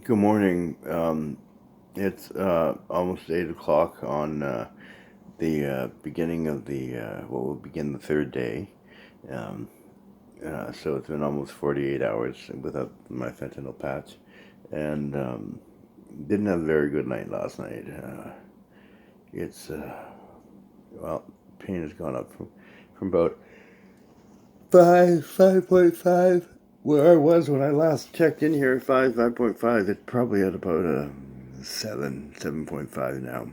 Good morning. It's almost 8 o'clock on the beginning of the what will begin the third day. Um, so it's been almost 48 hours without my fentanyl patch, and didn't have a very good night last night. It's well, pain has gone up from about 5.5, where I was when I last checked in here. 5.5. It's probably at about a 7.5 now.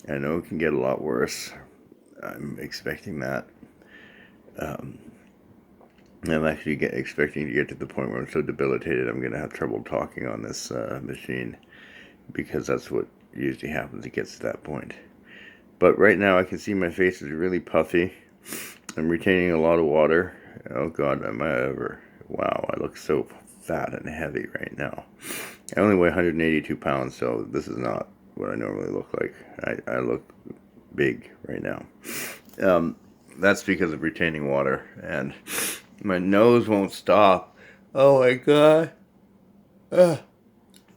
I know it can get a lot worse. I'm expecting that. Um, I'm actually expecting to get to the point where I'm so debilitated I'm going to have trouble talking on this machine, because that's what usually happens. It gets to that point. But right now I can see my face is really puffy. I'm retaining a lot of water. Oh God, am I ever? Wow, I look so fat and heavy right now. I only weigh 182 pounds, so this is not what I normally look like. I look big right now. Um, that's because of retaining water, and my nose won't stop. Oh my God. Uh,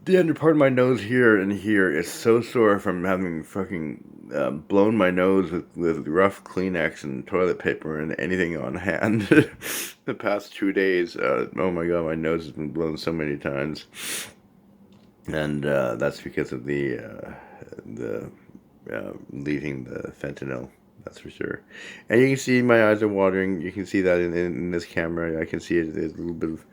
the under part of my nose here and here is so sore from having fucking blown my nose with rough Kleenex and toilet paper and anything on hand the past 2 days. Oh my God, my nose has been blown so many times, and that's because of the leaving the fentanyl. That's for sure. And you can see my eyes are watering. You can see that in this camera. I can see it. There's a little bit of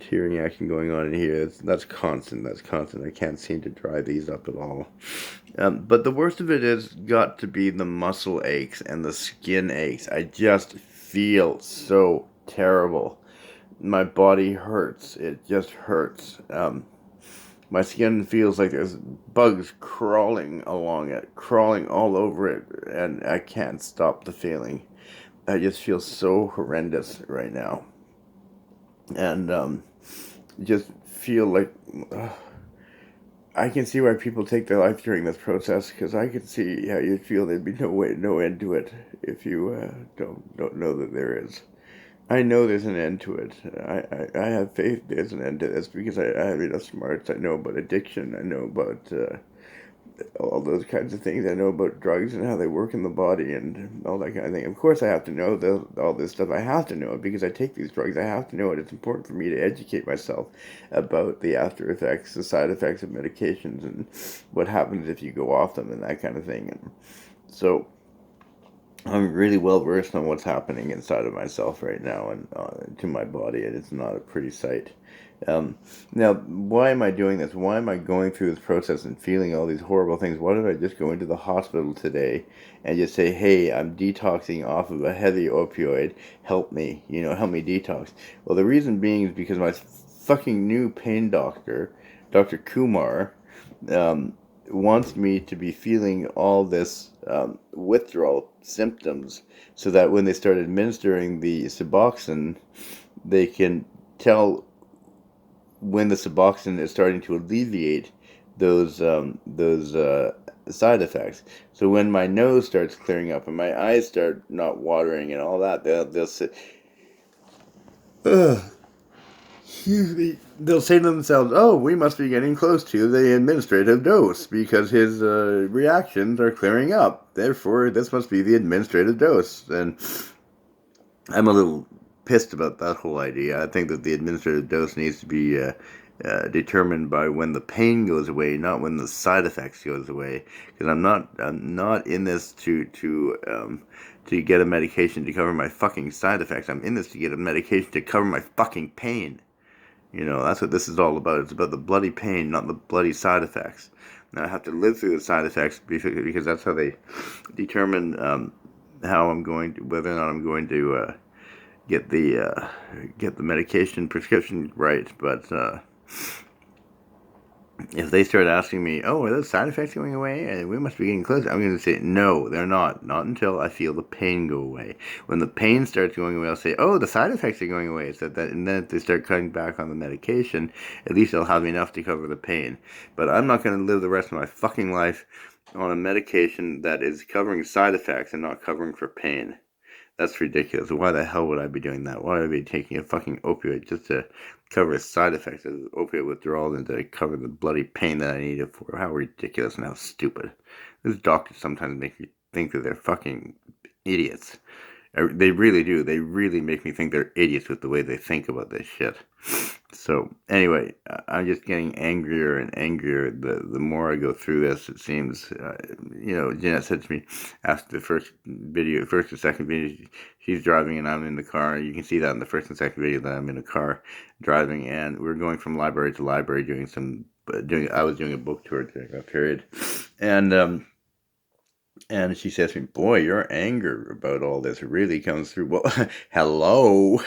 tearing action going on in here. That's constant. That's constant. I can't seem to dry these up at all. But the worst of it is got to be the muscle aches and the skin aches. I just feel so terrible. My body hurts. It just hurts. My skin feels like there's bugs crawling along it, crawling all over it, and I can't stop the feeling. I just feel so horrendous right now. And just feel like I can see why people take their life during this process, because I can see how you'd feel there'd be no end to it if you don't know that there is. I know there's an end to it. I have faith there's an end to this, because I have enough smarts. I know about addiction. I know about all those kinds of things. I know about drugs and how they work in the body and all that kind of thing. Of course, I have to know all this stuff. I have to know it because I take these drugs. I have to know it. It's important for me to educate myself about the after effects, the side effects of medications, and what happens if you go off them and that kind of thing. And so I'm really well versed on what's happening inside of myself right now and to my body, and it's not a pretty sight. Um, Now, why am I doing this? Why am I going through this process and feeling all these horrible things? Why don't I just go into the hospital today and just say, "Hey, I'm detoxing off of a heavy opioid. Help me, help me detox." Well, the reason being is because my fucking new pain doctor, Dr. Kumar, um, wants me to be feeling all this withdrawal symptoms, so that when they start administering the Suboxone, they can tell when the Suboxone is starting to alleviate those side effects. So when my nose starts clearing up and my eyes start not watering and all that, they'll say, Ugh, excuse me. They'll say to themselves, "Oh, we must be getting close to the administrative dose because his reactions are clearing up. Therefore, this must be the administrative dose." And I'm a little pissed about that whole idea. I think that the administrative dose needs to be determined by when the pain goes away, not when the side effects goes away. Because I'm not in this to get a medication to cover my fucking side effects. I'm in this to get a medication to cover my fucking pain. That's what this is all about. It's about the bloody pain, not the bloody side effects. Now I have to live through the side effects because that's how they determine how I'm going to, whether or not I'm going to get the medication prescription right. But if they start asking me, "Oh, are those side effects going away? And we must be getting close," I'm going to say, "No, they're not. Not until I feel the pain go away. When the pain starts going away, I'll say, 'Oh, the side effects are going away.' And then if they start cutting back on the medication, at least I'll have enough to cover the pain. But I'm not going to live the rest of my fucking life on a medication that is covering side effects and not covering for pain. That's ridiculous. Why the hell would I be doing that? Why would I be taking a fucking opioid just to cover a side effect of opiate withdrawal than to cover the bloody pain that I needed for. How ridiculous and how stupid. Those doctors sometimes make me think that they're fucking idiots. They really do. They really make me think they're idiots with the way they think about this shit. So anyway, I'm just getting angrier and angrier. The more I go through this, it seems. Jeanette said to me after the first and second video, she's driving and I'm in the car. You can see that in the first and second video that I'm in a car driving, and we're going from library to library I was doing a book tour during that period, and. And she says to me, boy, your anger about all this really comes through. Well, hello.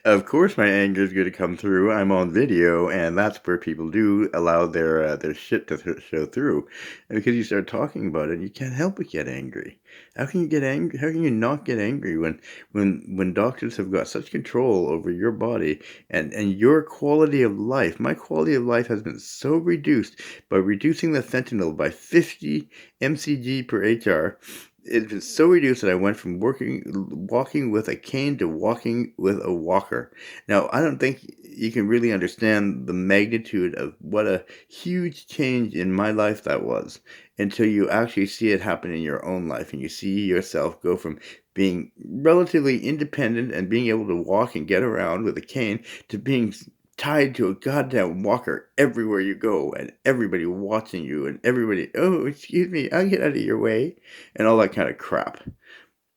Of course my anger is going to come through. I'm on video, and that's where people do allow their shit to show through. And because you start talking about it, you can't help but get angry. How can you get angry? How can you not get angry when doctors have got such control over your body and your quality of life? My quality of life has been so reduced by reducing the fentanyl by 50 mcg per HR. It's been so reduced that I went from walking with a cane to walking with a walker. Now, I don't think you can really understand the magnitude of what a huge change in my life that was until you actually see it happen in your own life and you see yourself go from being relatively independent and being able to walk and get around with a cane to being tied to a goddamn walker everywhere you go and everybody watching you and everybody, oh, excuse me, I'll get out of your way and all that kind of crap.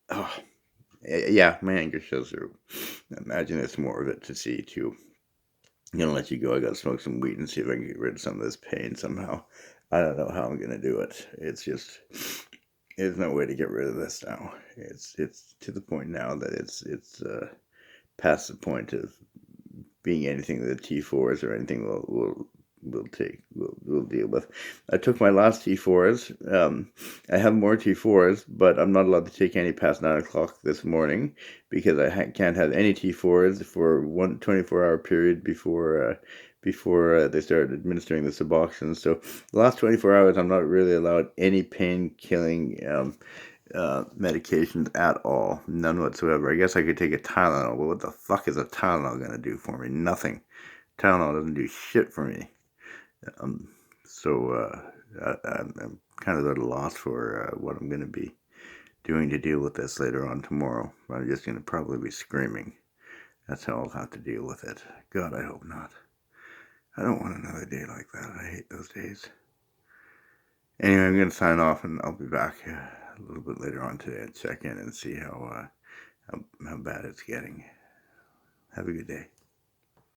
Oh, yeah, my anger shows through. Imagine there's more of it to see too. I'm gonna let you go. I gotta smoke some weed and see if I can get rid of some of this pain somehow. I don't know how I'm gonna do it. It's just, there's no way to get rid of this now. It's to the point now that it's past the point of being anything that the T4s or anything we'll deal with. I took my last T4s. I have more T4s, but I'm not allowed to take any past 9 o'clock this morning because I can't have any T4s for 24-hour period before they start administering the Suboxone. So the last 24 hours, I'm not really allowed any pain-killing medications at all. None whatsoever. I guess I could take a Tylenol, but what the fuck is a Tylenol going to do for me? Nothing. Tylenol doesn't do shit for me. I'm kind of at a loss for what I'm going to be doing to deal with this later on tomorrow. I'm just going to probably be screaming. That's how I'll have to deal with it. God, I hope not. I don't want another day like that. I hate those days. Anyway, I'm going to sign off and I'll be back a little bit later on today and check in and see how bad it's getting. Have a good day.